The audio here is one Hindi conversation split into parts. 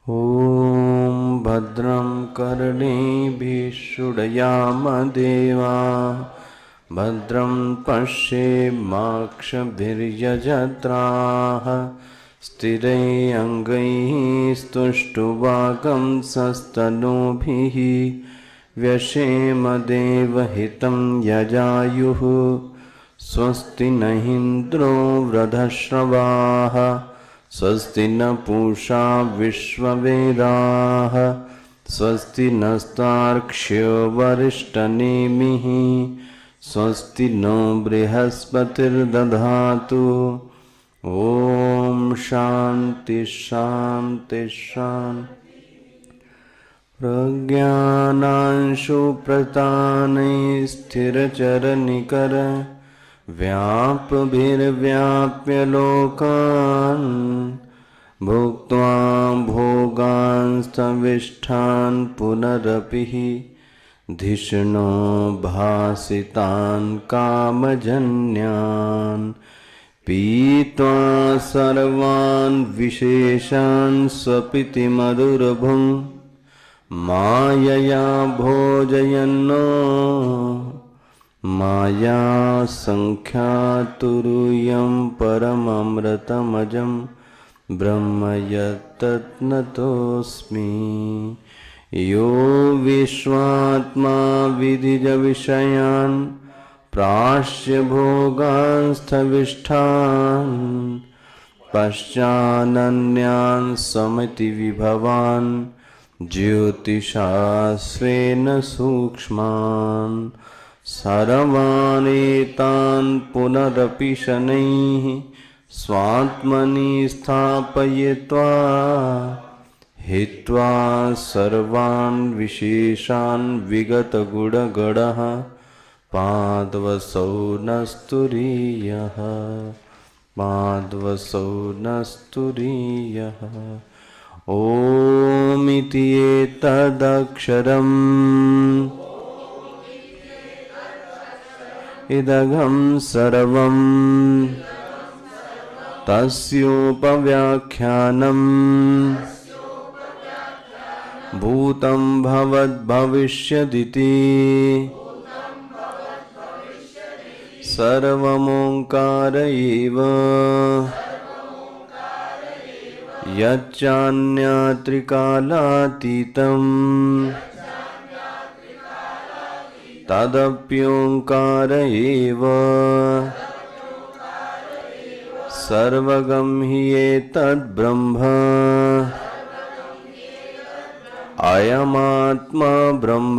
ॐ भद्रं कर्णेभिः शृणुयामदेवाः भद्रं पश्येमाक्षभिर्यजत्राः स्थिरैरङ्गैः स्तुष्टुवागंसस्तनूभिः व्यशेमदेवहितं यजायुः स्वस्ति न इन्द्रो वृधश्रवाः स्वस्ति न पूषा विश्ववेदाः स्वस्ति नस्तार्क्ष्यो वरिष्ठनेमिः स्वस्ति नो बृहस्पतिर्दधातु। ॐ शान्ति शान्ति शान्ति। प्रज्ञानांशु प्रतानै स्थिरचरनिकर व्याप्य लोकान् भुक्त्वा भोगांस्तविष्ठान् पुनरपि धिषणो भासितान् कामजन्यान् पीत्वा सर्वान् विशेषान् स्वपिति मधुरभुं मायया भोजयन्नो माया संख्यातुर्यं परममृतमजं ब्रह्म यत्तत्नतोऽस्मि। यो विश्वात्मा विदितविषयान् प्राश्य भोगांस्थविष्ठान् पश्चानन्यान् समिति विभवान् ज्योतिषास्वेन सूक्ष्मान् सर्वानेतान् पुनरपि शनैः स्वात्मनि स्थापयित्वा हित्वा सर्वान् विशेषान् विगतगुणगणः पादवसौ नस्तुरीयः पादवसौ नस्तुरीयः। ओमिति एतदक्षरम् इदगं सर्वं तस्योपव्याख्यानं भूतं भवद्भविष्यदिति सर्वमोङ्कार एव यच्चान्यत्रिकालातीतं तदप्योङ्कार एव सर्वगं हि एतद्ब्रह्म अयमात्मा ब्रह्म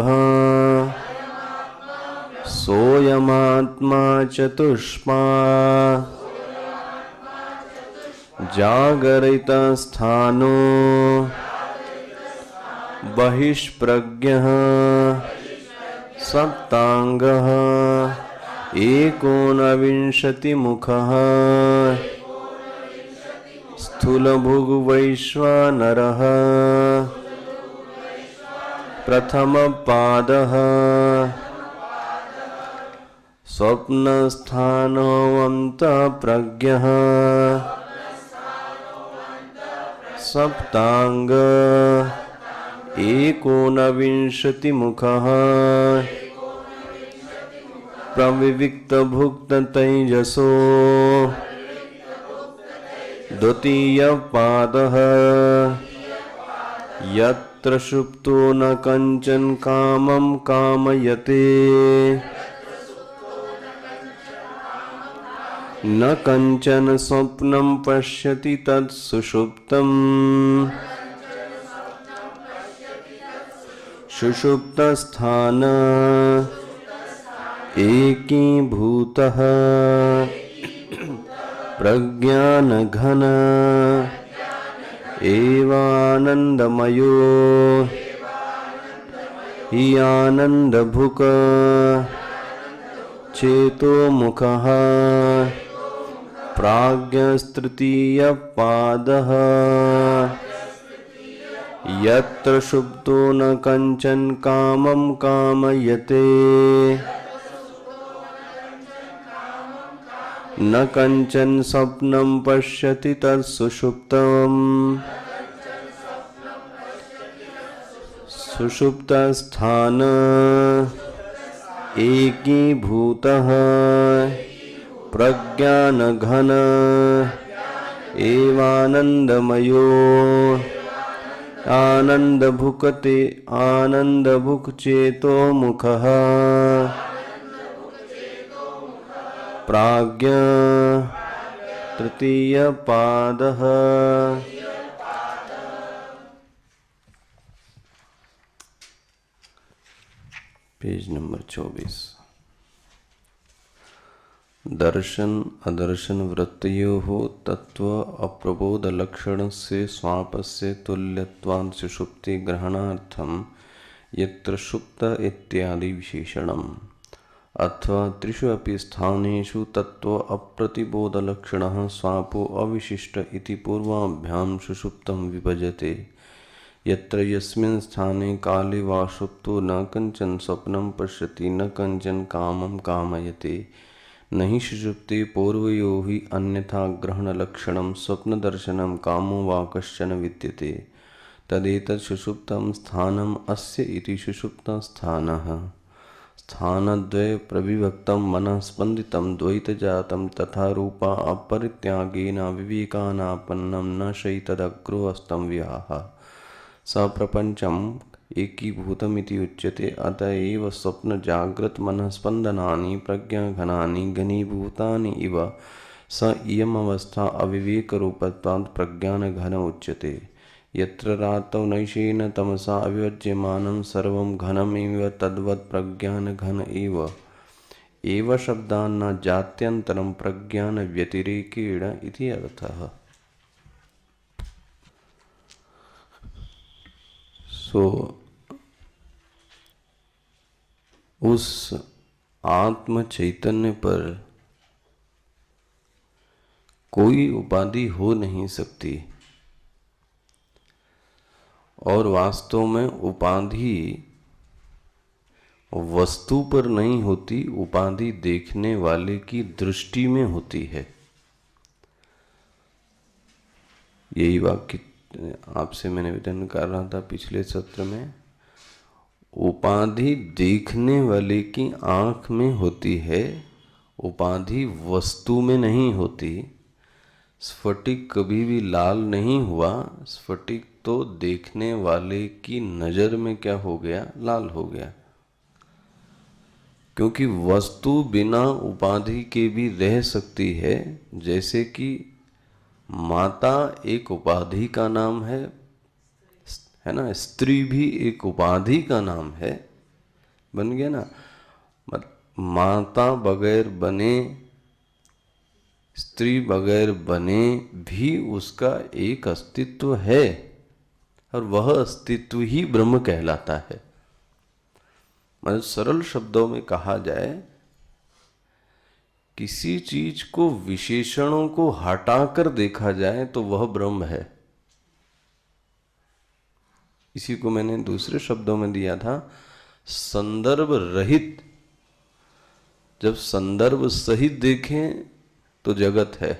सोऽयमात्मा चतुष्पा जागरितस्थानो बहिष्प्रज्ञः सप्तांगः एकोनविंशतिमुखः स्थूलभुग्वैश्वानरः प्रथमपादः स्वप्नस्थानोऽन्तःप्रज्ञः सप्तांग एकोनविंशतिमुखः प्रविविक्तभुक्ततैजसो द्वितीयपादः यत्र सुप्तो न कंचन कामं कामयते न कंचन स्वप्नं पश्यति तत् सुषुप्तम् सुषुप्तस्थान एकीभूतः प्रज्ञानघन एवानन्दमयो हि आनन्दभुक चेतोमुखः प्राज्ञस्तृतीयपादः यत्र सुप्तो न कंचन कामं कामयते न कंचन स्वप्नं पश्यति तत्सुषुप्तम् सुषुप्तस्थान एकीभूतः प्रज्ञानघन एवानन्दमयो आनन्दभुक्ते आनन्दभुक्चेतो मुखः प्राज्ञ तृतीयपादः। Page number 24। दर्शन अदर्शन वृत्तयोः तत्व अप्रबोध लक्षणस्य स्वापस्य तुल्यत्वात् सुषुप्ति ग्रहणार्थं यत्र सुप्त इत्यादि विशेषणम्। अथवा त्रिषु अपि स्थानेषु तत्व अप्रतिबोध लक्षणः स्वापो अविशिष्ट इति पूर्वाभ्यां सुषुप्तं विभजते। यत्र यस्मिन् स्थाने काले वा सुप्तो न कञ्चन स्वप्नं पश्यति न कञ्चन कामं कामयते न हि सुषुप्ते पूर्वयो हि अन्यथा ग्रहणलक्षणं स्वप्नदर्शनं कामो वा कश्चन विद्यते तदेतत् सुषुप्तं स्थानम् अस्य इति सुषुप्तस्थानः। स्थानद्वये प्रविभक्तं मनः स्पन्दितं द्वैतजातं तथा रूपा अपरित्यागेन विवेकानापन्नं न शयितदग्रो अस्तं विहाः सप्रपञ्चम् एकीभूतमिति उच्यते। अत एव स्वप्न जाग्रत मनःस्पन्दनानि प्रज्ञाघनानि घनीभूतानि इव स इयमवस्था अविवेकरूपत्वात् प्रज्ञानघन उच्यते। यत्र रात्रौ नैशेन तमसा अविवज्यमानं सर्वं घनमेव तद्वत् प्रज्ञानघन एव शब्दान्न जात्यन्तरं प्रज्ञानव्यतिरेकेण इति अर्थः। उस आत्म चैतन्य पर कोई उपाधि हो नहीं सकती और वास्तव में उपाधि वस्तु पर नहीं होती, उपाधि देखने वाले की दृष्टि में होती है। यही वाक्य आपसे मैंने विधान कर रहा था पिछले सत्र में। उपाधि देखने वाले की आंख में होती है, उपाधि वस्तु में नहीं होती। स्फटिक कभी भी लाल नहीं हुआ, स्फटिक तो देखने वाले की नजर में क्या हो गया, लाल हो गया। क्योंकि वस्तु बिना उपाधि के भी रह सकती है। जैसे कि माता एक उपाधि का नाम है ना, स्त्री भी एक उपाधि का नाम है, बन गया ना। माता बगैर बने, स्त्री बगैर बने भी उसका एक अस्तित्व है और वह अस्तित्व ही ब्रह्म कहलाता है। मतलब सरल शब्दों में कहा जाए, किसी चीज को विशेषणों को हटाकर देखा जाए तो वह ब्रह्म है। इसी को मैंने दूसरे शब्दों में दिया था, संदर्भ रहित। जब संदर्भ सहित देखें तो जगत है,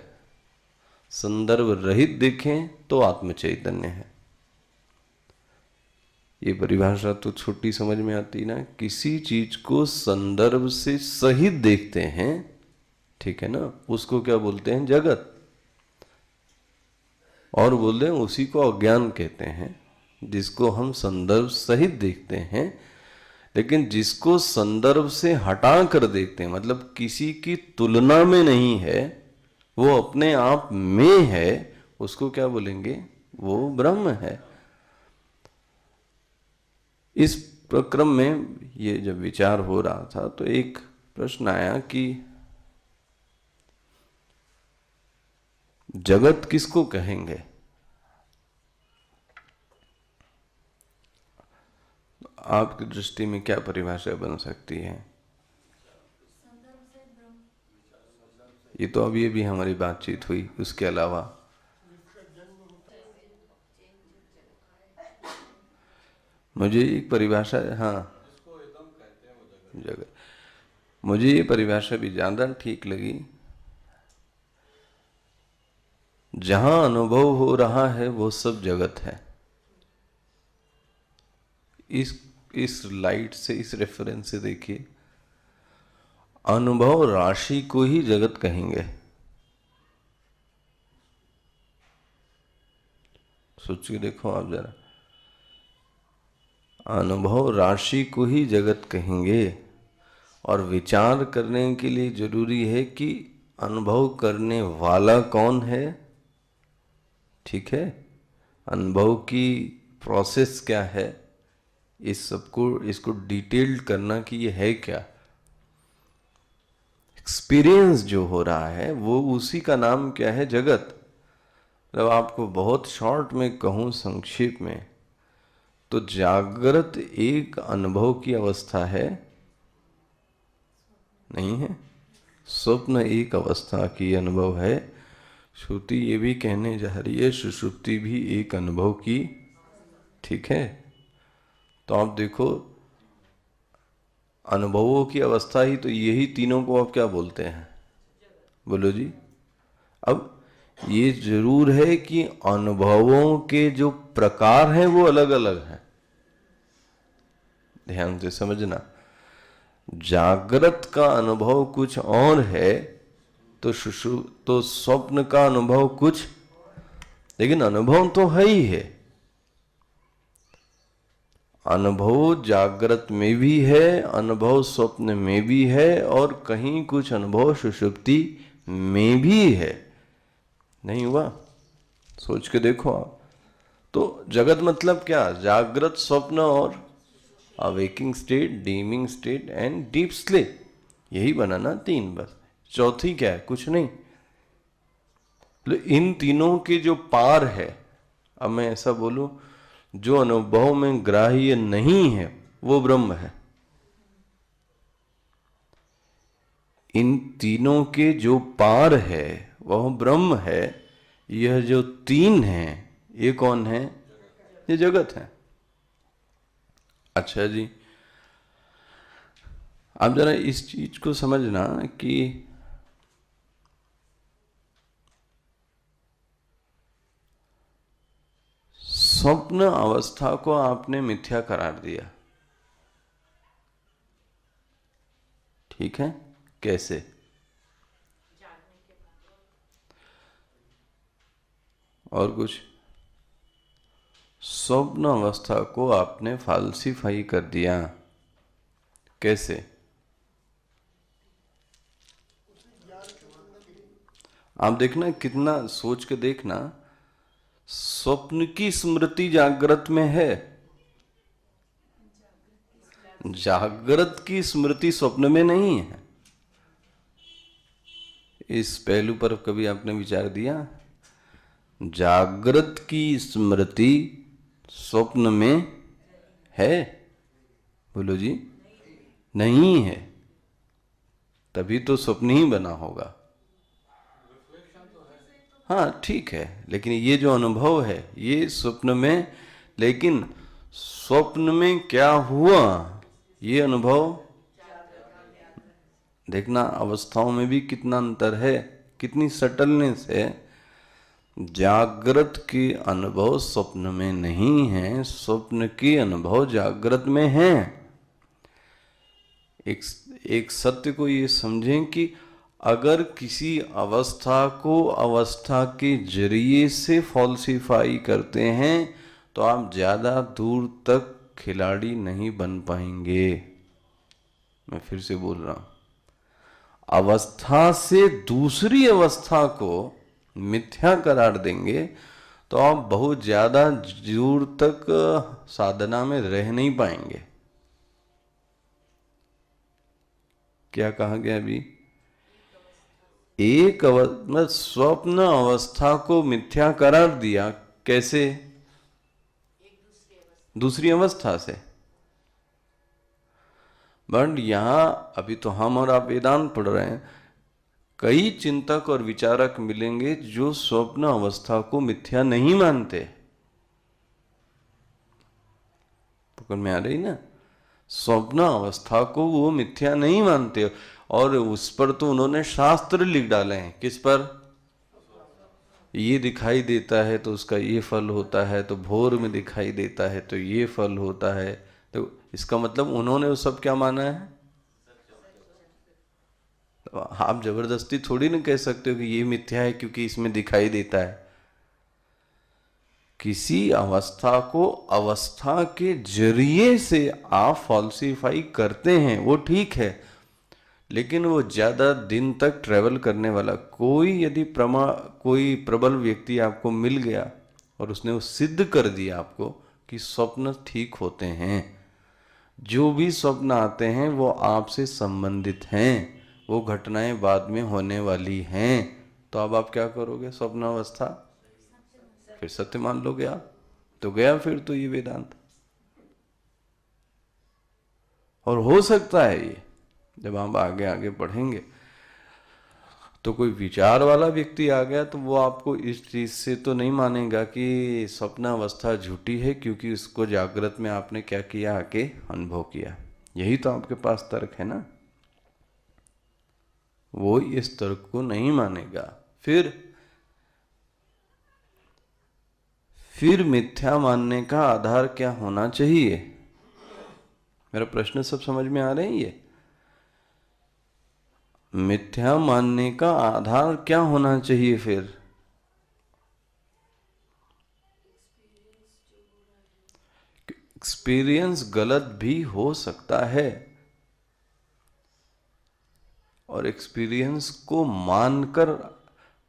संदर्भ रहित देखें तो आत्म चैतन्य है। ये परिभाषा तो छोटी समझ में आती ना। किसी चीज को संदर्भ से सहित देखते हैं, ठीक है ना, उसको क्या बोलते हैं, जगत। और बोलते हैं उसी को अज्ञान कहते हैं, जिसको हम संदर्भ सहित देखते हैं। लेकिन जिसको संदर्भ से हटा कर देखते हैं, मतलब किसी की तुलना में नहीं है, वो अपने आप में है, उसको क्या बोलेंगे, वो ब्रह्म है। इस प्रक्रम में ये जब विचार हो रहा था तो एक प्रश्न आया कि जगत किसको कहेंगे। आपकी दृष्टि में क्या परिभाषा बन सकती है? ये तो अभी भी हमारी बातचीत हुई, उसके अलावा मुझे एक परिभाषा, हाँ जगत, मुझे ये परिभाषा भी ज्यादा ठीक लगी। जहां अनुभव हो रहा है वो सब जगत है। इस लाइट से, इस रेफरेंस से देखिए, अनुभव राशि को ही जगत कहेंगे। सोच के देखो आप जरा, अनुभव राशि को ही जगत कहेंगे। और विचार करने के लिए जरूरी है कि अनुभव करने वाला कौन है, ठीक है, अनुभव की प्रोसेस क्या है, इस सबको, इसको डिटेल्ड करना कि ये है क्या। एक्सपीरियंस जो हो रहा है वो, उसी का नाम क्या है, जगत। मतलब आपको बहुत शॉर्ट में कहूँ, संक्षेप में, तो जागृत एक अनुभव की अवस्था है, नहीं है? स्वप्न एक अवस्था की अनुभव है। श्रुति ये भी कहने जा रही है सुषुप्ति भी एक अनुभव की, ठीक है। तो आप देखो, अनुभवों की अवस्था ही तो, यही तीनों को आप क्या बोलते हैं, बोलो जी। अब ये जरूर है कि अनुभवों के जो प्रकार हैं वो अलग अलग हैं, ध्यान से समझना। जागृत का अनुभव कुछ और है, तो स्वप्न का अनुभव कुछ, लेकिन अनुभव तो है ही है। अनुभव जागृत में भी है, अनुभव स्वप्न में भी है, और कहीं कुछ अनुभव सुषुप्ति में भी है। नहीं हुआ? सोच के देखो आप। तो जगत मतलब क्या, जागृत, स्वप्न और awaking state, dimming state and deep sleep, यही बना ना तीन। बस चौथी क्या है, कुछ नहीं। इन तीनों के जो पार है, अब मैं ऐसा बोलूं, जो अनुभव में ग्राह्य नहीं है वो ब्रह्म है। इन तीनों के जो पार है वह ब्रह्म है। यह जो तीन है, ये कौन है, ये जगत है। अच्छा जी, आप जरा इस चीज को समझना कि स्वप्न अवस्था को आपने मिथ्या करार दिया, ठीक है। कैसे? और कुछ, स्वप्न अवस्था को आपने फाल्सीफाई कर दिया। कैसे? आप देखना, कितना सोच के देखना, स्वप्न की स्मृति जागृत में है, जागृत की स्मृति स्वप्न में नहीं है। इस पहलू पर कभी आपने विचार दिया? जागृत की स्मृति स्वप्न में है, बोलो जी। नहीं है, तभी तो स्वप्न ही बना होगा। हाँ ठीक है, लेकिन ये जो अनुभव है ये स्वप्न में, लेकिन स्वप्न में क्या हुआ ये अनुभव, देखना अवस्थाओं में भी कितना अंतर है, कितनी सटलनेस है। जागृत के अनुभव स्वप्न में नहीं है, स्वप्न के अनुभव जागृत में है। एक सत्य को ये समझें कि अगर किसी अवस्था को अवस्था के जरिए से फॉल्सिफाई करते हैं तो आप ज्यादा दूर तक खिलाड़ी नहीं बन पाएंगे। मैं फिर से बोल रहा हूं, अवस्था से दूसरी अवस्था को मिथ्या करार देंगे तो आप बहुत ज्यादा दूर तक साधना में रह नहीं पाएंगे। क्या कहा गया अभी? एक मतलब स्वप्न अवस्था को मिथ्या करार दिया, कैसे? दूसरी अवस्था से। बट यहां अभी तो हम और आप वेदांत पढ़ रहे हैं, कई चिंतक और विचारक मिलेंगे जो स्वप्न अवस्था को मिथ्या नहीं मानते। पकड़ में आ रही ना? स्वप्न अवस्था को वो मिथ्या नहीं मानते, और उस पर तो उन्होंने शास्त्र लिख डाले हैं। किस पर? ये दिखाई देता है तो उसका ये फल होता है, तो भोर में दिखाई देता है तो ये फल होता है, तो इसका मतलब उन्होंने वो सब क्या माना है? तो आप जबरदस्ती थोड़ी ना कह सकते हो कि ये मिथ्या है क्योंकि इसमें दिखाई देता है। किसी अवस्था को अवस्था के जरिए से आप फॉल्सीफाई करते हैं, वो ठीक है, लेकिन वो ज्यादा दिन तक ट्रेवल करने वाला कोई प्रबल व्यक्ति आपको मिल गया और उसने वो सिद्ध कर दिया आपको कि स्वप्न ठीक होते हैं, जो भी स्वप्न आते हैं वो आपसे संबंधित हैं, वो घटनाएं बाद में होने वाली हैं, तो अब आप क्या करोगे? स्वप्न अवस्था फिर सत्य मान लोगे आप, तो गया फिर तो ये वेदांत। और हो सकता है ये जब आप आगे आगे बढ़ेंगे तो कोई विचार वाला व्यक्ति आ गया तो वो आपको इस चीज से तो नहीं मानेगा कि स्वप्न अवस्था झूठी है, क्योंकि उसको जागृत में आपने क्या किया, आके अनुभव किया। यही तो आपके पास तर्क है ना। वो इस तर्क को नहीं मानेगा। फिर मिथ्या मानने का आधार क्या होना चाहिए? मेरा प्रश्न सब समझ में आ रहे हैं? ये मिथ्या मानने का आधार क्या होना चाहिए? फिर एक्सपीरियंस गलत भी हो सकता है, और एक्सपीरियंस को मानकर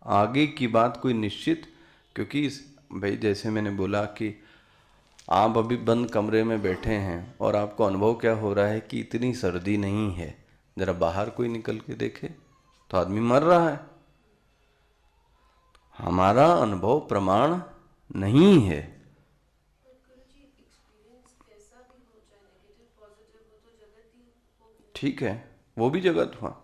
आगे की बात कोई निश्चित, क्योंकि भाई जैसे मैंने बोला कि आप अभी बंद कमरे में बैठे हैं और आपको अनुभव क्या हो रहा है कि इतनी सर्दी नहीं है, जरा बाहर कोई निकल के देखे तो आदमी मर रहा है। हमारा अनुभव प्रमाण नहीं है। ठीक है, वो भी जगत हुआ,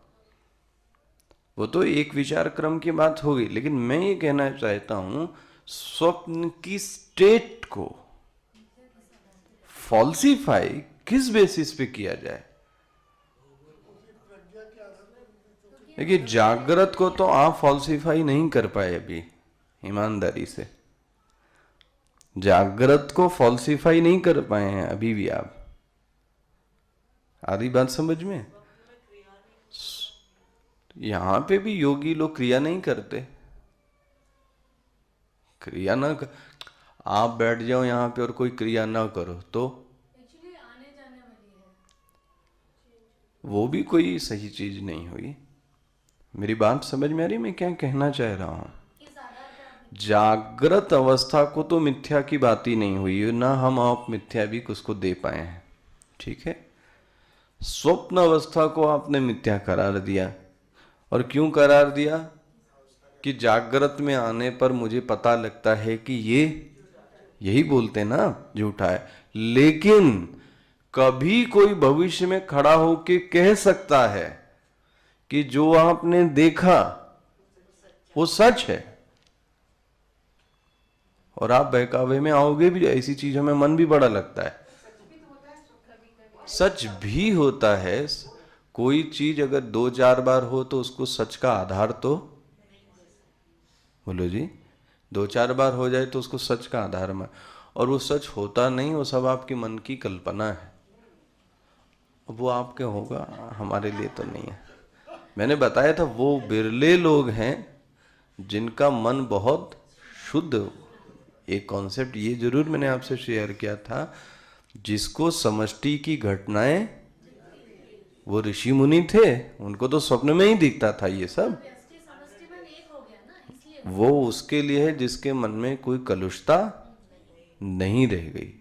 वो तो एक विचार क्रम की बात होगी, लेकिन मैं ये कहना चाहता हूं स्वप्न की स्टेट को फॉल्सीफाई किस बेसिस पे किया जाए? देखिए, जागृत को तो आप फॉल्सीफाई नहीं कर पाए अभी, ईमानदारी से जागृत को फॉल्सीफाई नहीं कर पाए हैं अभी भी आप। आधी बात समझ में? यहां पे भी योगी लोग क्रिया नहीं करते। क्रिया ना कर, आप बैठ जाओ यहां पे और कोई क्रिया ना करो तो आने जाने वाली है, वो भी कोई सही चीज नहीं हुई। मेरी बात समझ में आ रही? मैं क्या कहना चाह रहा हूं? जागृत अवस्था को तो मिथ्या की बात ही नहीं हुई ना, हम आप मिथ्या भी उसको दे पाए हैं, ठीक है। स्वप्न अवस्था को आपने मिथ्या करार दिया, और क्यों करार दिया? कि जागृत में आने पर मुझे पता लगता है कि ये यही बोलते ना झूठा है, लेकिन कभी कोई भविष्य में खड़ा होके कह सकता है कि जो आपने देखा वो सच है, और आप बहकावे में आओगे भी, ऐसी चीजों में मन भी बड़ा लगता है। सच भी होता है। कोई चीज अगर 2-4 बार हो तो उसको सच का आधार तो, बोलो जी, 2-4 बार हो जाए तो उसको सच का आधार में, और वो सच होता नहीं, वो सब आपकी मन की कल्पना है। वो आपके होगा, हमारे लिए तो नहीं है। मैंने बताया था वो बिरले लोग हैं जिनका मन बहुत शुद्ध, एक कॉन्सेप्ट ये जरूर मैंने आपसे शेयर किया था, जिसको समष्टि की घटनाएं, वो ऋषि मुनि थे, उनको तो स्वप्न में ही दिखता था ये सब। वो उसके लिए है जिसके मन में कोई कलुषता नहीं रह गई।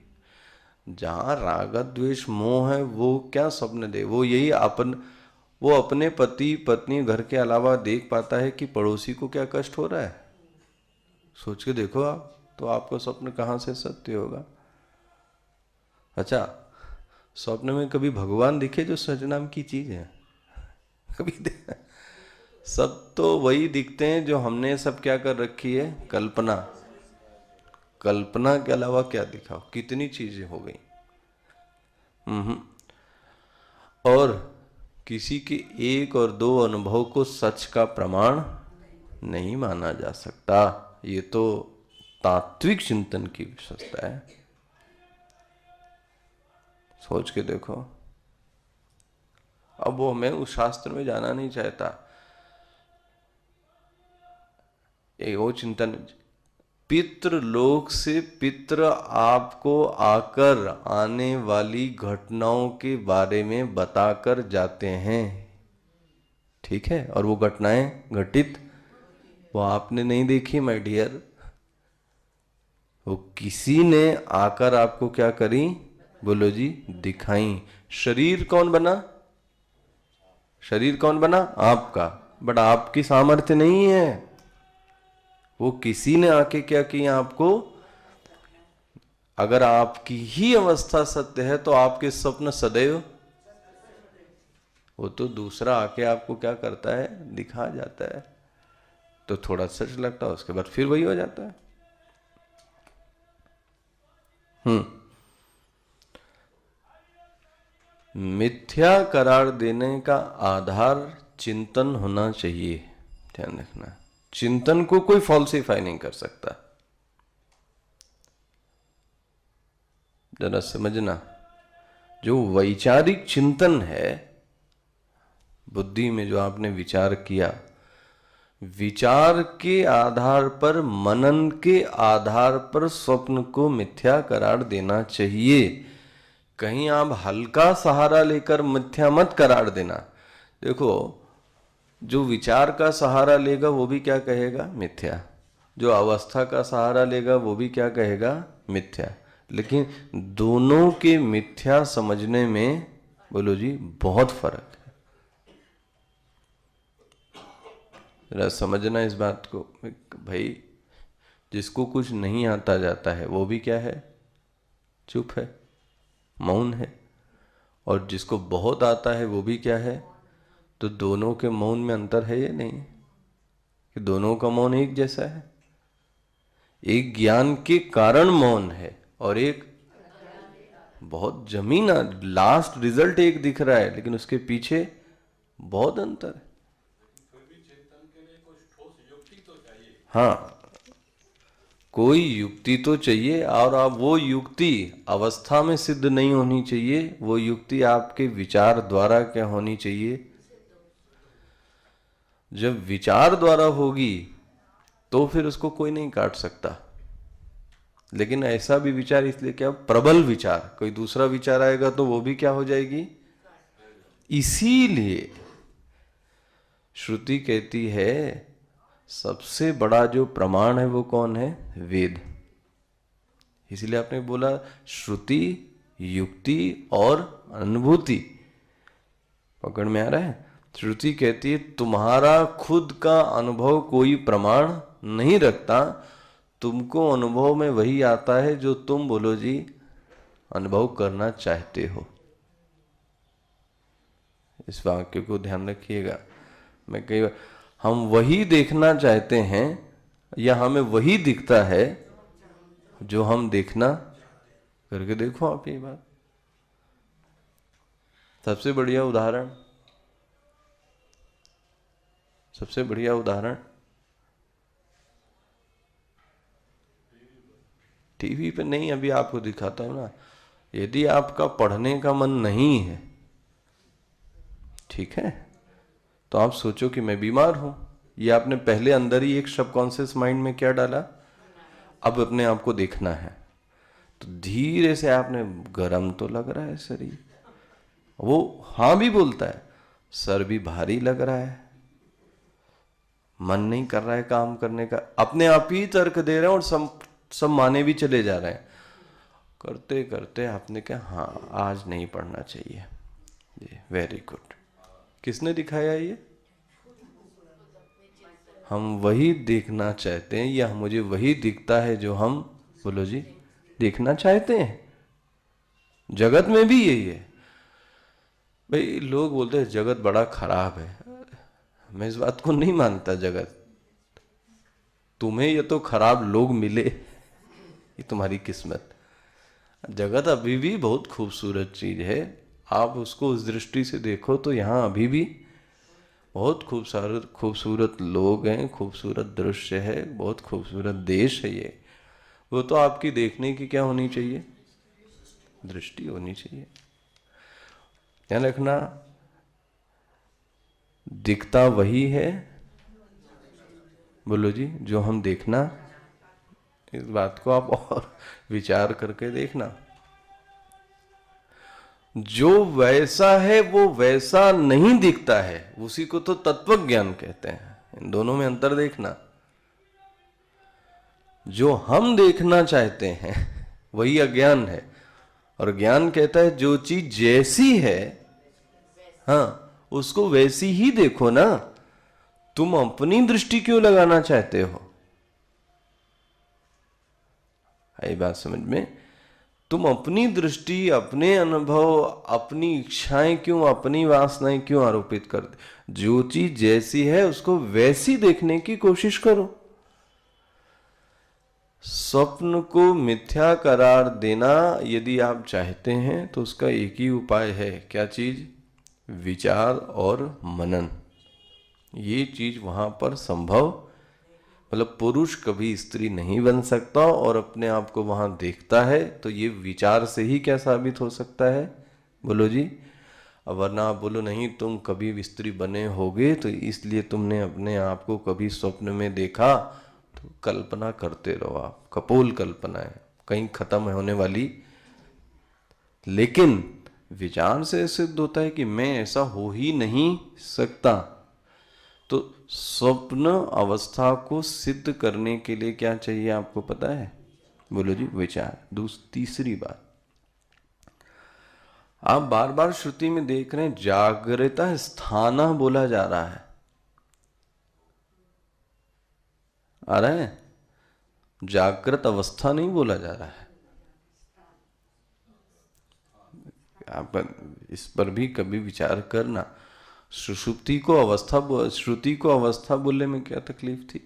जहां राग द्वेष मोह है, वो क्या स्वप्न दे? वो अपने पति पत्नी घर के अलावा देख पाता है कि पड़ोसी को क्या कष्ट हो रहा है। सोच के देखो आप, तो आपका स्वप्न कहां से सत्य होगा? अच्छा, स्वप्न में कभी भगवान दिखे जो सच नाम की चीज है? कभी सब तो वही दिखते हैं जो हमने सब क्या कर रखी है, कल्पना। कल्पना के अलावा क्या दिखा? कितनी चीजें हो गई। और किसी के 1 और 2 अनुभव को सच का प्रमाण नहीं माना जा सकता। ये तो तात्विक चिंतन की विशेषता है। सोच के देखो। अब वो हमें उस शास्त्र में जाना नहीं चाहता। ये वो चिंतन, पितृलोक से पितृ आपको आकर आने वाली घटनाओं के बारे में बताकर जाते हैं, ठीक है। और वो घटनाएं घटित वो आपने नहीं देखी माय डियर, वो किसी ने आकर आपको क्या करी, बोलो जी, दिखाई। शरीर कौन बना, शरीर कौन बना, आपका, बट आपकी सामर्थ्य नहीं है। वो किसी ने आके क्या किया आपको। अगर आपकी ही अवस्था सत्य है तो आपके स्वप्न सदैव, वो तो दूसरा आके आपको क्या करता है, दिखा जाता है, तो थोड़ा सच लगता है, उसके बाद फिर वही हो जाता है। मिथ्या करार देने का आधार चिंतन होना चाहिए, ध्यान रखना। चिंतन को कोई फॉल्सिफाई नहीं कर सकता, जरा समझना। जो वैचारिक चिंतन है, बुद्धि में जो आपने विचार किया, विचार के आधार पर, मनन के आधार पर स्वप्न को मिथ्या करार देना चाहिए। कहीं आप हल्का सहारा लेकर मिथ्या मत करार देना। देखो, जो विचार का सहारा लेगा वो भी क्या कहेगा, मिथ्या। जो अवस्था का सहारा लेगा वो भी क्या कहेगा, मिथ्या। लेकिन दोनों के मिथ्या समझने में, बोलो जी, बहुत फर्क है। जरा समझना इस बात को भाई। जिसको कुछ नहीं आता जाता है वो भी क्या है, चुप है, मौन है। और जिसको बहुत आता है वो भी क्या है। तो दोनों के मौन में अंतर है या नहीं, कि दोनों का मौन एक जैसा है। एक ज्ञान के कारण मौन है और एक बहुत जमीन, लास्ट रिजल्ट एक दिख रहा है लेकिन उसके पीछे बहुत अंतर है। हाँ, कोई युक्ति तो चाहिए, और आप वो युक्ति अवस्था में सिद्ध नहीं होनी चाहिए। वो युक्ति आपके विचार द्वारा क्या होनी चाहिए। जब विचार द्वारा होगी तो फिर उसको कोई नहीं काट सकता। लेकिन ऐसा भी विचार, इसलिए क्या, प्रबल विचार, कोई दूसरा विचार आएगा तो वो भी क्या हो जाएगी। इसीलिए श्रुति कहती है सबसे बड़ा जो प्रमाण है वो कौन है, वेद। इसलिए आपने बोला श्रुति, युक्ति और अनुभूति। पकड़ में आ रहा है। श्रुति कहती है तुम्हारा खुद का अनुभव कोई प्रमाण नहीं रखता, तुमको अनुभव में वही आता है जो तुम, बोलो जी, अनुभव करना चाहते हो। इस वाक्य को ध्यान रखिएगा। मैं कई बार, हम वही देखना चाहते हैं या हमें वही दिखता है जो हम देखना, करके देखो आप ये बात। सबसे बढ़िया उदाहरण, सबसे बढ़िया उदाहरण टीवी पे नहीं, अभी आपको दिखाता हूं ना। यदि आपका पढ़ने का मन नहीं है, ठीक है, तो आप सोचो कि मैं बीमार हूं। ये आपने पहले अंदर ही एक सबकॉन्शियस माइंड में क्या डाला, अब अपने आप को देखना है। तो धीरे से आपने, गरम तो लग रहा है शरीर, वो हाँ भी बोलता है, सर भी भारी लग रहा है, मन नहीं कर रहा है काम करने का, अपने आप ही तर्क दे रहे हैं और सब माने भी चले जा रहे हैं। करते करते आपने कहा हाँ आज नहीं पढ़ना चाहिए, ये वेरी गुड। किसने दिखाया ये, हम वही देखना चाहते हैं या मुझे वही दिखता है जो हम, बोलो जी, देखना चाहते हैं। जगत में भी यही है भाई। लोग बोलते हैं जगत बड़ा खराब है, मैं इस बात को नहीं मानता। जगत, तुम्हें ये तो खराब लोग मिले, ये तुम्हारी किस्मत। जगत अभी भी बहुत खूबसूरत चीज है, आप उसको उस दृष्टि से देखो तो यहाँ अभी भी बहुत खूबसूरत खूबसूरत लोग हैं, खूबसूरत दृश्य है, बहुत खूबसूरत देश है ये। वो तो आपकी देखने की क्या होनी चाहिए, दृष्टि होनी चाहिए। ध्यान रखना, दिखता वही है, बोलो जी, जो हम देखना। इस बात को आप और विचार करके देखना। जो वैसा है वो वैसा नहीं दिखता है, उसी को तो तत्व ज्ञान कहते हैं। इन दोनों में अंतर देखना। जो हम देखना चाहते हैं वही अज्ञान है, और ज्ञान कहता है जो चीज जैसी है, हाँ, उसको वैसी ही देखो ना। तुम अपनी दृष्टि क्यों लगाना चाहते हो? आई बात समझ में? तुम अपनी दृष्टि, अपने अनुभव, अपनी इच्छाएं क्यों, अपनी वासनाएं क्यों आरोपित करते? जो चीज जैसी है उसको वैसी देखने की कोशिश करो। स्वप्न को मिथ्या करार देना यदि आप चाहते हैं तो उसका एक ही उपाय है। क्या चीज? विचार और मनन। ये चीज वहां पर संभव, मतलब पुरुष कभी स्त्री नहीं बन सकता और अपने आप को वहां देखता है, तो ये विचार से ही क्या साबित हो सकता है? बोलो जी। अब वरना आप बोलो नहीं, तुम कभी स्त्री बने होगे तो इसलिए तुमने अपने आप को कभी स्वप्न में देखा, तो कल्पना करते रहो आप, कपोल कल्पना है, कहीं खत्म होने वाली। लेकिन विचार से सिद्ध होता है कि मैं ऐसा हो ही नहीं सकता। तो स्वप्न अवस्था को सिद्ध करने के लिए क्या चाहिए आपको पता है? बोलो जी, विचार। तीसरी बात, आप बार बार श्रुति में देख रहे हैं जागृता स्थाना बोला जा रहा है, आ रहा है? जागृत अवस्था नहीं बोला जा रहा है। आप इस पर भी कभी विचार करना। सुषुप्ति को अवस्था, श्रुति को अवस्था बोलने में क्या तकलीफ थी?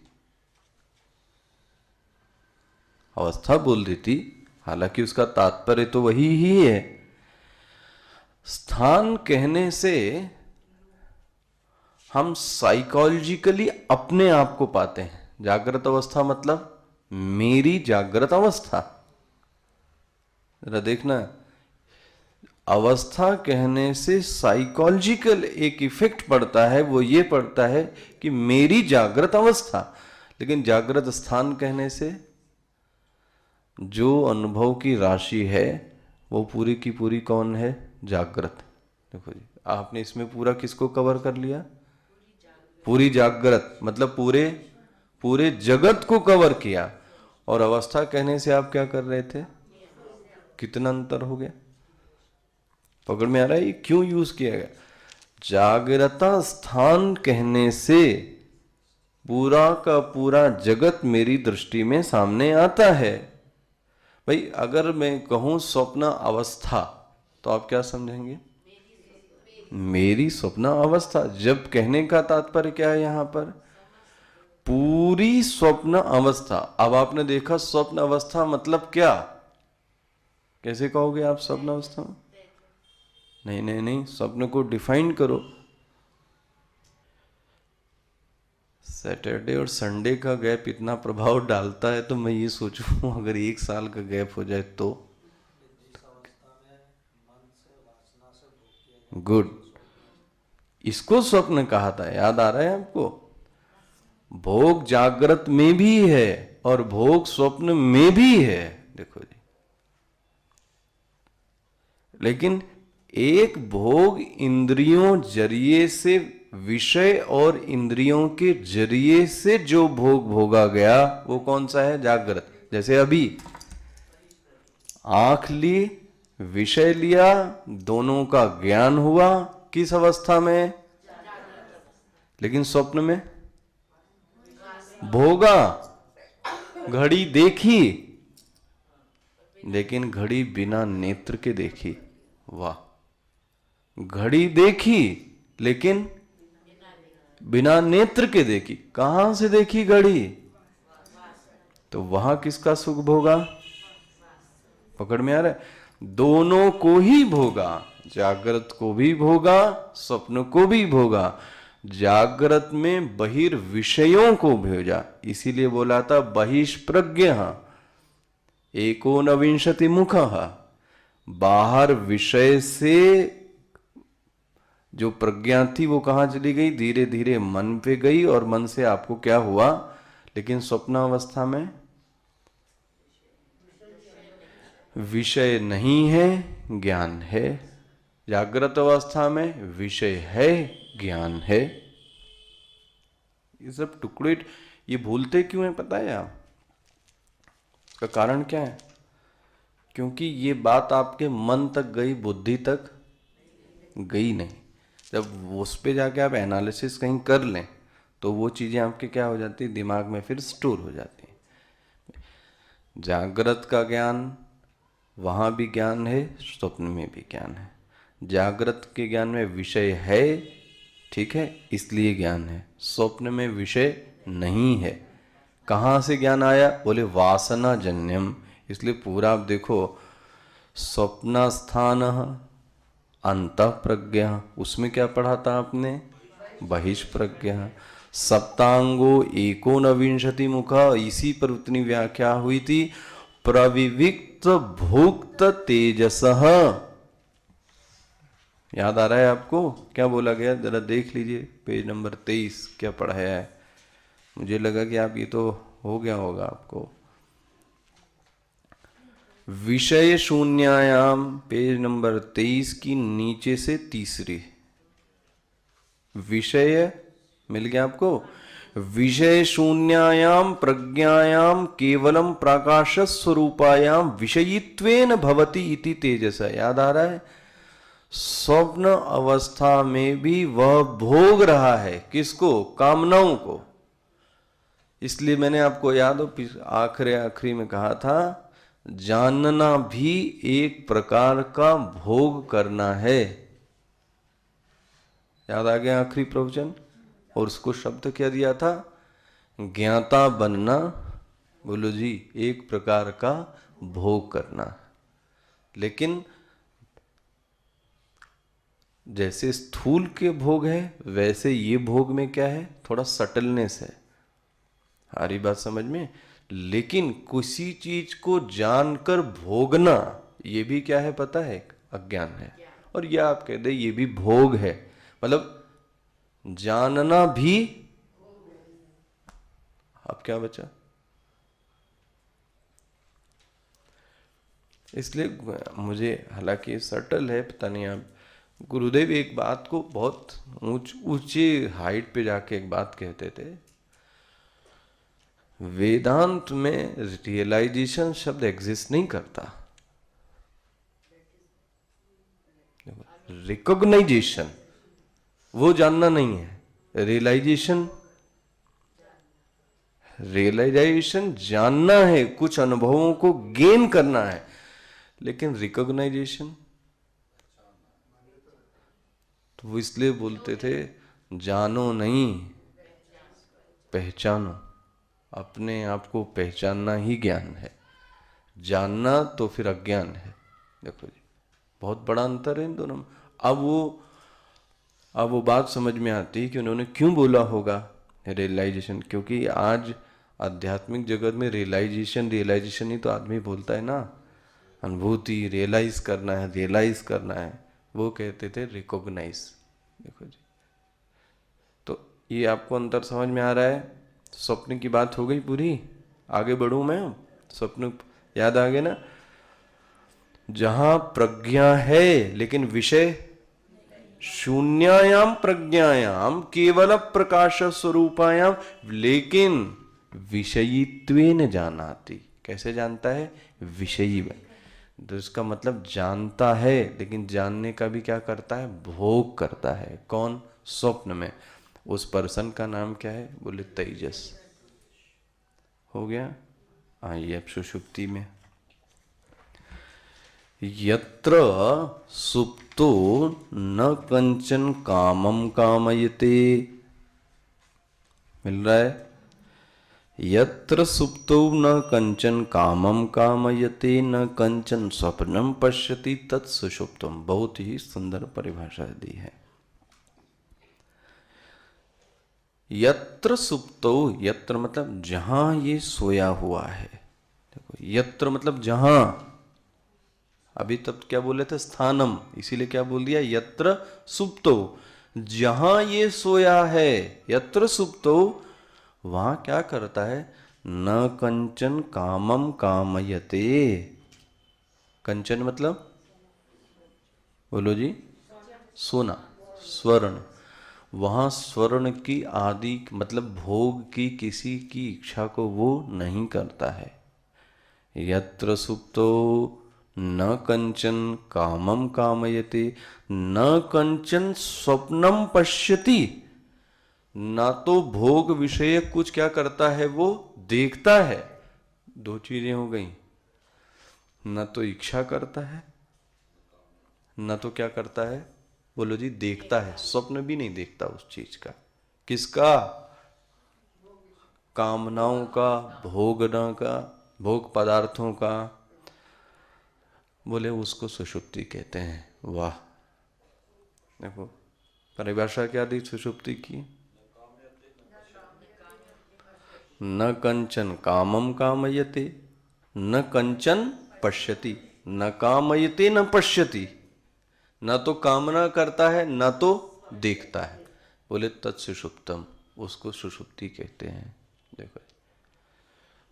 अवस्था बोल देती, हालांकि उसका तात्पर्य तो वही ही है। स्थान कहने से हम साइकोलॉजिकली अपने आप को पाते हैं। जागृत अवस्था मतलब मेरी जागृत अवस्था। जरा देखना, अवस्था कहने से साइकोलॉजिकल एक इफेक्ट पड़ता है, वो ये पड़ता है कि मेरी जागृत अवस्था। लेकिन जागृत स्थान कहने से जो अनुभव की राशि है वो पूरी की पूरी कौन है? जागृत। देखो जी, आपने इसमें पूरा किसको कवर कर लिया? पूरी जागृत, मतलब पूरे जगत को कवर किया। और अवस्था कहने से आप क्या कर रहे थे? कितना अंतर हो गया? पकड़ में आ रहा है ये क्यों यूज किया गया? जागृता स्थान कहने से पूरा का पूरा जगत मेरी दृष्टि में सामने आता है। भाई अगर मैं कहूं स्वप्न अवस्था, तो आप क्या समझेंगे? मेरी स्वप्न अवस्था। जब कहने का तात्पर्य क्या है यहां पर? पूरी स्वप्न अवस्था। अब आपने देखा स्वप्न अवस्था मतलब क्या? कैसे कहोगे आप स्वप्न अवस्था? नहीं नहीं नहीं, स्वप्न को डिफाइन करो। सैटरडे और संडे का गैप इतना प्रभाव डालता है, तो मैं ये सोचूं अगर 1 साल का गैप हो जाए तो गुड। इसको स्वप्न कहा था, याद आ रहा है आपको? भोग जागृत में भी है और भोग स्वप्न में भी है। देखो जी, लेकिन एक भोग इंद्रियों जरिए से, विषय और इंद्रियों के जरिए से जो भोग भोगा गया वो कौन सा है? जागृत। जैसे अभी आंख ली, विषय लिया, दोनों का ज्ञान हुआ, किस अवस्था में? लेकिन स्वप्न में भोगा, घड़ी देखी, लेकिन घड़ी बिना नेत्र के देखी। वाह, घड़ी देखी लेकिन बिना नेत्र के देखी। कहां से देखी घड़ी? तो वहां किसका सुख भोगा? पकड़ में आ रहा है? दोनों को ही भोगा, जागृत को भी भोगा, स्वप्न को भी भोगा। जागृत में बहिर्विषयों को भेजा, इसीलिए बोला था बहिष्प्रज्ञ एकोनविंशति मुख। बाहर विषय से जो प्रज्ञा थी वो कहाँ चली गई? धीरे धीरे मन पे गई और मन से आपको क्या हुआ? लेकिन स्वप्नावस्था में विषय नहीं है, ज्ञान है। जागृत अवस्था में विषय है, ज्ञान है। ये सब टुकड़े ये भूलते क्यों है पता है आप? इसका कारण क्या है? क्योंकि ये बात आपके मन तक गई, बुद्धि तक गई नहीं। जब उस पे जाके आप एनालिसिस कहीं कर लें तो वो चीजें आपके क्या हो जाती है? दिमाग में फिर स्टोर हो जाती है। जागृत का ज्ञान वहां भी ज्ञान है, स्वप्न में भी ज्ञान है। जागृत के ज्ञान में विषय है, ठीक है, इसलिए ज्ञान है। स्वप्न में विषय नहीं है। कहाँ से ज्ञान आया? बोले वासना जन्यम। इसलिए पूरा आप देखो, स्वप्नास्थान अंतः प्रज्ञा, उसमें क्या पढ़ा था आपने? बहिष्प्रज्ञा। सप्तांगो एकोनविंशति मुखा, इसी पर उतनी व्याख्या हुई थी। प्रविविक्त भुक्त तेजसः। याद आ रहा है आपको क्या बोला गया? जरा देख लीजिए पेज नंबर 23 क्या पढ़ाया है। मुझे लगा कि आप ये तो हो गया होगा आपको। विषय शून्यायाम, पेज नंबर 23 की नीचे से तीसरी। विषय मिल गया आपको? विषय शून्यायाम प्रज्ञायाम केवलम प्रकाश स्वरूपायाम विषयित्वेन भवति इति तेजस। याद आ रहा है? स्वप्न अवस्था में भी वह भोग रहा है किसको? कामनाओं को। इसलिए मैंने आपको याद हो आखिरी में कहा था, जानना भी एक प्रकार का भोग करना है। याद आ गया आखिरी प्रवचन? और उसको शब्द क्या दिया था? ज्ञाता बनना। बोलो जी, एक प्रकार का भोग करना। लेकिन जैसे स्थूल के भोग है वैसे ये भोग में क्या है? थोड़ा सटलनेस है। हमारी बात समझ में? लेकिन किसी चीज को जानकर भोगना ये भी क्या है पता है? अज्ञान है। और यह आप कह दे ये भी भोग है, मतलब जानना भी। अब क्या बचा? इसलिए मुझे, हालांकि सटल है, पता नहीं आप, गुरुदेव एक बात को बहुत ऊंची हाइट पे जाके एक बात कहते थे, वेदांत में रियलाइजेशन शब्द एग्जिस्ट नहीं करता। रिकॉग्नाइजेशन वो जानना नहीं है। रियलाइजेशन जानना है, कुछ अनुभवों को गेन करना है। लेकिन रिकॉग्नाइजेशन तो वो इसलिए बोलते थे, जानो नहीं पहचानो। अपने आप को पहचानना ही ज्ञान है, जानना तो फिर अज्ञान है। देखो जी, बहुत बड़ा अंतर है इन दोनों में। अब वो बात समझ में आती है कि उन्होंने क्यों बोला होगा रियलाइजेशन। क्योंकि आज आध्यात्मिक जगत में रियलाइजेशन ही तो आदमी बोलता है ना। अनुभूति, रियलाइज करना है। वो कहते थे रिकॉग्नाइज। देखो जी, तो ये आपको अंतर समझ में आ रहा है? स्वप्न की बात हो गई पूरी। आगे बढ़ूं मैं? स्वप्न याद आ गए ना? जहां प्रज्ञा है लेकिन विषय शून्यायाम प्रज्ञायाम केवल प्रकाश स्वरूपायाम, लेकिन विषयित्वेन जानाति। कैसे जानता है? विषयी में। तो इसका मतलब जानता है, लेकिन जानने का भी क्या करता है? भोग करता है। कौन? स्वप्न में। उस पर्सन का नाम क्या है? बोले तेजस। हो गया? आइए अब सुषुप्ति में। यत्र सुप्तो न कंचन कामम कामयते। मिल रहा है? यत्र सुप्तो न कंचन कामम कामयते न कंचन स्वप्नम पश्यति तत् सुषुप्तम। बहुत ही सुंदर परिभाषा दी है। यत्र सुप्तो, यत्र मतलब जहां ये सोया हुआ है। देखो, यत्र मतलब जहां। अभी तब क्या बोले थे? स्थानम, इसीलिए क्या बोल दिया? यत्र सुप्तो, जहां ये सोया है, यत्र सुप्तो, वहां क्या करता है? न कंचन कामम कामयते। कंचन मतलब बोलो जी, सोना, स्वर्ण। वहां स्वर्ण की आदि मतलब भोग की किसी की इच्छा को वो नहीं करता है। यत्र सुप्तो न कंचन कामम कामयते न कंचन स्वप्नम पश्यति, ना तो भोग विषय कुछ क्या करता है, वो देखता है। दो चीजें हो गई, न तो इच्छा करता है, न तो क्या करता है, बोलो जी, देखता है। स्वप्न भी नहीं देखता उस चीज का। किसका? कामनाओं का, भोगना का, भोग पदार्थों का। बोले उसको सुषुप्ति कहते हैं। वाह, देखो परिभाषा क्या दी सुषुप्ति की? न कंचन कामम कामयते न कंचन पश्यति, न कामयते न पश्यति, न तो कामना करता है न तो देखता है। बोले तत्सुषुप्तम, उसको सुषुप्ति कहते हैं। देखो,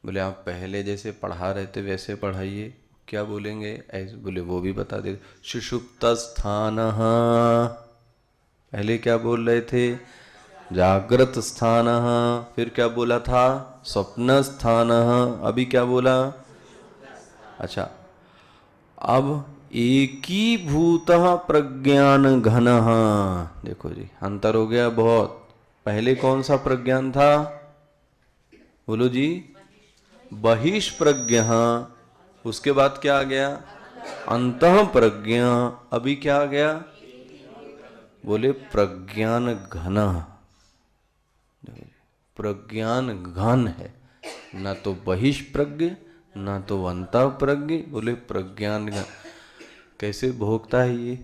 बोले आप पहले जैसे पढ़ा रहे थे वैसे पढ़ाइए। क्या बोलेंगे ऐसे? बोले वो भी बता दे। सुषुप्त स्थान, पहले क्या बोल रहे थे? जागृत स्थान। फिर क्या बोला था? स्वप्न स्थान। अभी क्या बोला? अच्छा, अब एकीभूत प्रज्ञान घन। देखो जी, अंतर हो गया बहुत। पहले कौन सा प्रज्ञान था? बोलो जी, बहिष्प्रज्ञ। उसके बाद क्या आ गया? अंतः प्रज्ञा। अभी क्या आ गया? बोले प्रज्ञान घन। प्रज्ञान घन है, ना तो बहिष्प्रज्ञ ना तो अंतः प्रज्ञ। बोले प्रज्ञान घन। कैसे भोगता है ये?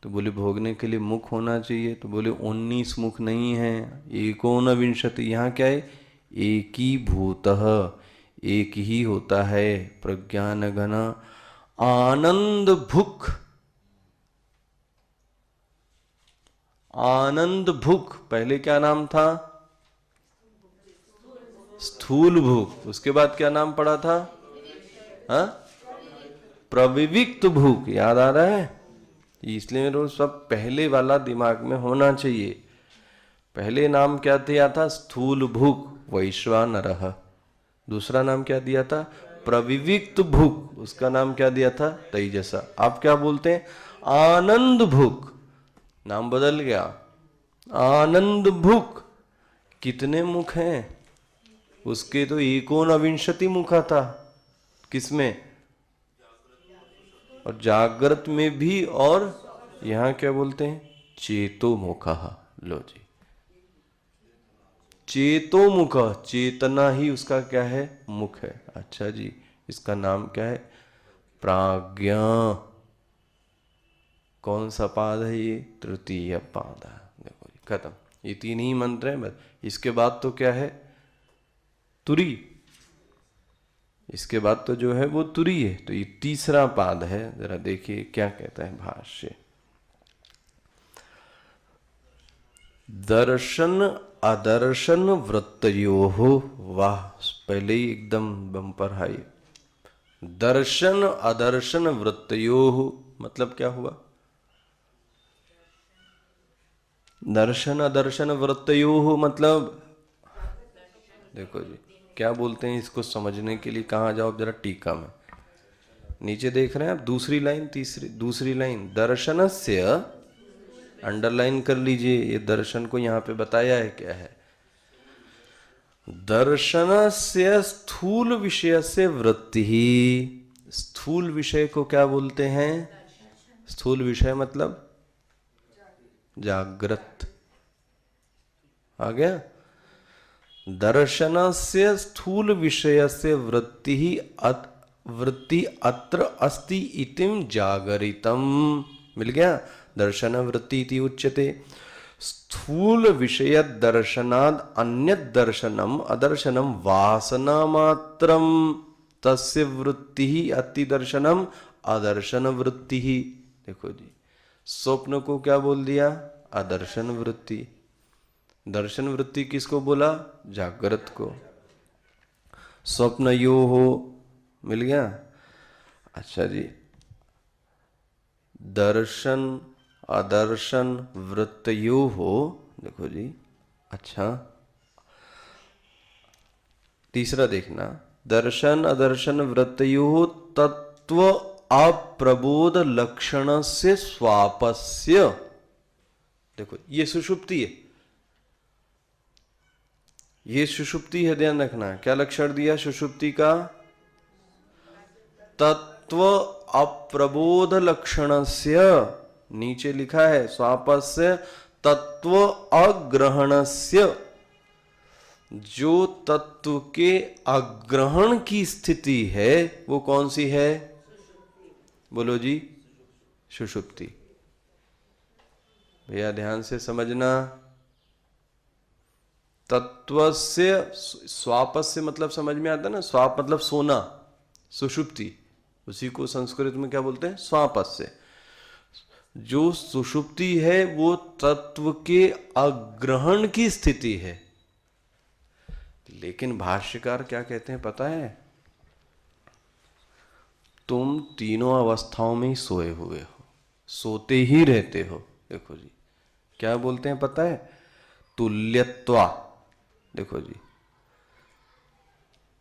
तो बोले भोगने के लिए मुख होना चाहिए। तो बोले 19 मुख नहीं है, एकोनविंशति। यहाँ क्या है? एकीभूतः, एक ही होता है। प्रज्ञान घन आनंद भुक। आनंद भुक पहले क्या नाम था? स्थूल भूख। उसके बाद क्या नाम पड़ा था? हाँ, प्रविविक्त भूख। याद आ रहा है? इसलिए रोज सब पहले वाला दिमाग में होना चाहिए। पहले नाम क्या दिया था? स्थूल भूख, वैश्वानरः। दूसरा नाम क्या दिया था? प्रविविक्त भूख। उसका नाम क्या दिया था? तेजसा। आप क्या बोलते हैं? आनंद भूख। नाम बदल गया, आनंद भूख। कितने मुख हैं उसके? तो एकोनविंशति मुखा था। किसमें? और जागृत में भी। और यहां क्या बोलते हैं? चेतो मुखा। लो जी, चेतो मुख, चेतना ही उसका क्या है? मुख है। अच्छा जी, इसका नाम क्या है? प्राज्ञा। कौन सा पाद है ये? तृतीय पाद है। देखो जी, खत्म। ये 3 ही मंत्र हैं बस। इसके बाद तो क्या है? तुरी। इसके बाद तो जो है वो तुरी है। तो ये तीसरा पाद है। जरा देखिए क्या कहता है भाष्य। दर्शन अदर्शन वृत्तयोः। वाह, पहले ही एकदम बम्पर हाई। दर्शन अदर्शन वृत्तयोः मतलब क्या हुआ? दर्शन अदर्शन वृत्तयोः मतलब देखो जी, क्या बोलते हैं इसको समझने के लिए? कहाँ जाओ जरा टीका में, नीचे देख रहे हैं आप, दूसरी लाइन, दूसरी लाइन। दर्शनस्य, अंडरलाइन कर लीजिए। ये दर्शन को यहाँ पे बताया है क्या है? दर्शनस्य स्थूल विषय से वृत्ति ही। स्थूल विषय को क्या बोलते हैं? स्थूल विषय मतलब जागृत। आ गया? दर्शनस्य स्थूल विषय से वृत्ति ही वृत्ति अत्र अस्ति इतिम जागरितम। मिल गया? दर्शन वृत्ति इति उच्यते। स्थूल विषय दर्शनाद अन्यत् दर्शनम अदर्शनम वासना मात्रम, तस्य वृत्ति ही अति दर्शनम अदर्शन वृत्ति ही। देखो जी, स्वप्न को क्या बोल दिया? अदर्शन वृत्ति। दर्शन वृत्ति किसको बोला? जागृत को। स्वप्न यो हो, मिल गया। अच्छा जी, दर्शन अदर्शन वृत्तयो हो। देखो जी, अच्छा तीसरा देखना, दर्शन अदर्शन वृत्तयो तत्व अप्रबोध लक्षण से स्वापस्य। देखो ये सुषुप्ति है, ये सुषुप्ति है, ध्यान रखना। क्या लक्षण दिया सुषुप्ति का? तत्व अप्रबोध लक्षणस्य, नीचे लिखा है स्वापस्य तत्व अग्रहणस्य। जो तत्व के अग्रहण की स्थिति है वो कौन सी है? बोलो जी, सुषुप्ति। भैया ध्यान से समझना। तत्व से स्वापस्य मतलब समझ में आता है ना, स्वाप मतलब सोना, सुषुप्ति उसी को संस्कृत में क्या बोलते हैं? स्वापस्य। जो सुषुप्ति है वो तत्व के अग्रहण की स्थिति है। लेकिन भाष्यकार क्या कहते हैं पता है? तुम तीनों अवस्थाओं में ही सोए हुए हो, सोते ही रहते हो। देखो जी, क्या बोलते हैं पता है? तुल्यत्वा। देखो जी,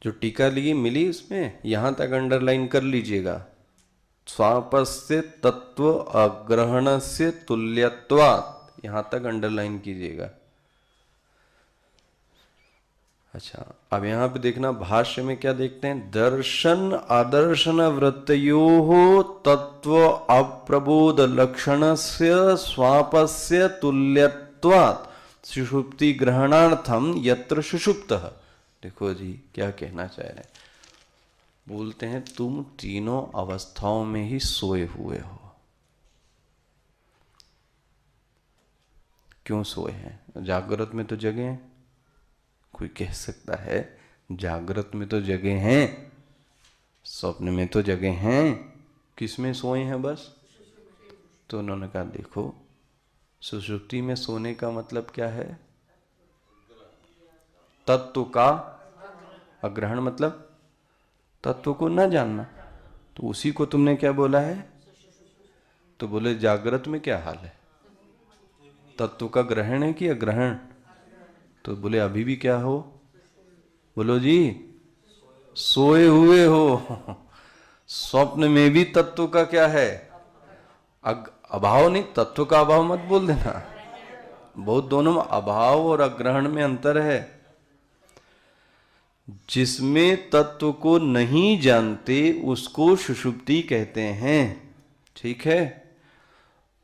जो टीका लिखी मिली उसमें यहां तक अंडरलाइन कर लीजिएगा। स्वापस्य तत्व अग्रहणस्य तुल्यत्वात्, यहां तक अंडरलाइन कीजिएगा। अच्छा, अब यहां पे देखना भाष्य में क्या देखते हैं? दर्शन आदर्शन वृत्तयोः तत्व अप्रबोध लक्षणस्य स्वापस्य तुल्यत्वात् सुषुप्ति ग्रहणार्थम यत्र सुषुप्तः। देखो जी क्या कहना चाह रहे हैं, बोलते हैं तुम तीनों अवस्थाओं में ही सोए हुए हो। क्यों सोए हैं? जागृत में तो जगे हैं। कोई कह सकता है जागृत में तो जगे हैं, स्वप्न में तो जगे हैं, किस में सोए हैं बस? तो उन्होंने कहा देखो, सुषुप्ति में सोने का मतलब क्या है? तत्व का अग्रहण, मतलब तत्व को न जानना। तो उसी को तुमने क्या बोला है? तो बोले जागृत में क्या हाल है? तत्व का ग्रहण है कि अग्रहण? तो बोले अभी भी क्या हो? बोलो जी, सोए हुए हो। स्वप्न में भी तत्व का क्या है? अभाव नहीं, तत्व का अभाव मत बोल देना। बहुत दोनों में अभाव और अग्रहण में अंतर है। जिसमें तत्व को नहीं जानते उसको सुषुप्ति कहते हैं। ठीक है,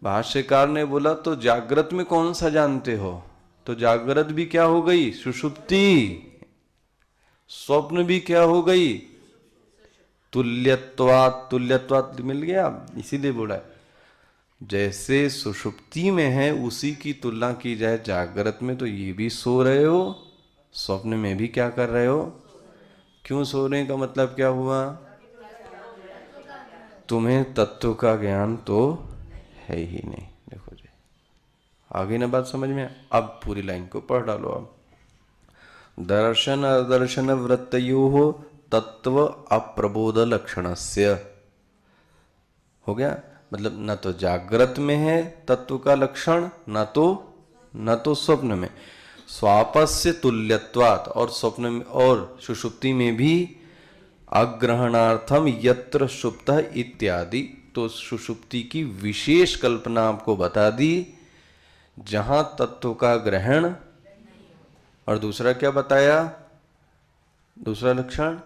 भाष्यकार ने बोला तो जागृत में कौन सा जानते हो? तो जागृत भी क्या हो गई? सुषुप्ति। स्वप्न भी क्या हो गई? तुल्यत्वात्। तुल्यत्वात् मिल गया, इसीलिए बोला है जैसे सुषुप्ति में है उसी की तुलना की जाए जागृत में, तो ये भी सो रहे हो, स्वप्न में भी क्या कर रहे हो? क्यों सोने का मतलब क्या हुआ? तुम्हें तत्व का ज्ञान तो है ही नहीं। देखो जी, आगे ना बात समझ में? अब पूरी लाइन को पढ़ डालो। अब दर्शन अदर्शन वृत्तयोः तत्व अप्रबोध लक्षणस्य हो गया। मतलब न तो जागृत में है तत्व का लक्षण, न तो स्वप्न में। स्वापस्य तुल्यत्वात्, और स्वप्न में और सुषुप्ति में भी अग्रहणार्थम यत्र सुप्तः इत्यादि। तो सुषुप्ति की विशेष कल्पना आपको बता दी जहां तत्व का ग्रहण, और दूसरा क्या बताया? दूसरा लक्षण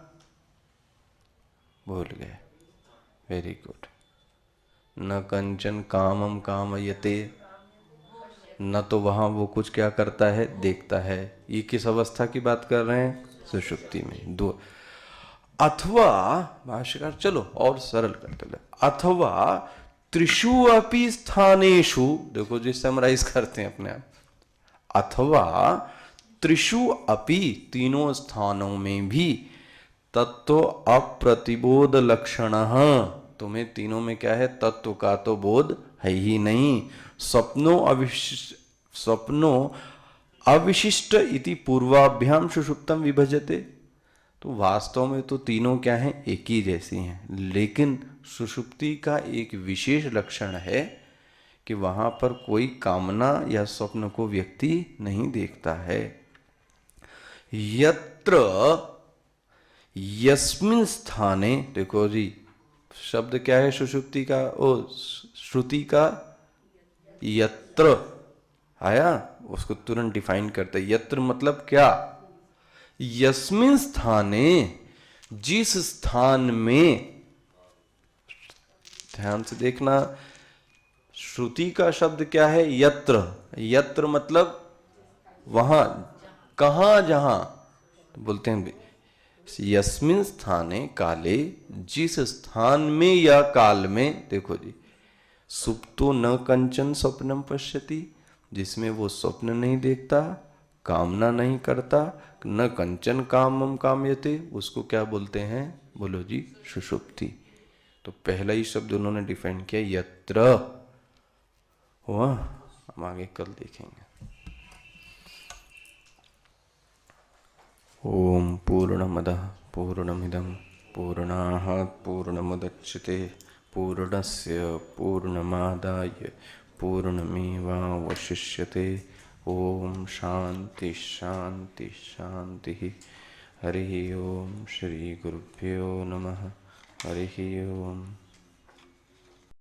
भूल गए। Very good. न कंचन कामम कामयते, न तो वहां वो कुछ क्या करता है? देखता है। ये किस अवस्था की बात कर रहे हैं? सुषुप्ति में। दो अथवा, भाष्यकार चलो और सरल करते ले, अथवा त्रिषु अपि स्थानेषु। देखो जी, समराइज करते हैं अपने आप। अथवा त्रिषु अपि, तीनों स्थानों में भी तत्व अप्रतिबोध लक्षण तुम्हें तीनों में क्या है, तत्व का तो बोध है ही नहीं। स्वप्नो अविशिष्ट इति पूर्वाभ्याम सुषुप्तम विभजते। तो वास्तव में तो तीनों क्या हैं, एक ही जैसी हैं, लेकिन सुषुप्ति का एक विशेष लक्षण है कि वहां पर कोई कामना या स्वप्न को व्यक्ति नहीं देखता है। यत्र यस्मिन स्थाने, देखो जी शब्द क्या है सुषुप्ति का, ओ श्रुति का, यत्र आया, उसको तुरंत डिफाइन करते। यत्र मतलब क्या, यस्मिन स्थाने, जिस स्थान में, ध्यान से देखना, श्रुति का शब्द क्या है, यत्र। यत्र मतलब वहां, कहां, जहां, तो बोलते हैं यस्मिन स्थाने काले, जिस स्थान में या काल में। देखो जी, सुप्तो न कंचन स्वप्नम पश्यति, जिसमें वो स्वप्न नहीं देखता, कामना नहीं करता, न कंचन कामम कामयते, उसको क्या बोलते हैं, बोलो जी, सुषुप्ति। तो पहला ही शब्द उन्होंने डिफाइन किया यत्र हुआ, हम आगे कल देखेंगे। ओम पूर्णमदः पूर्णमिदं पूर्णात् पूर्णमुदच्यते पूर्णस्य पूर्णमादाय पूर्णमेवावशिष्यते। ओम शांति शांति शांति। हरि ओम श्री गुरुभ्यो नमः। हरि ओम।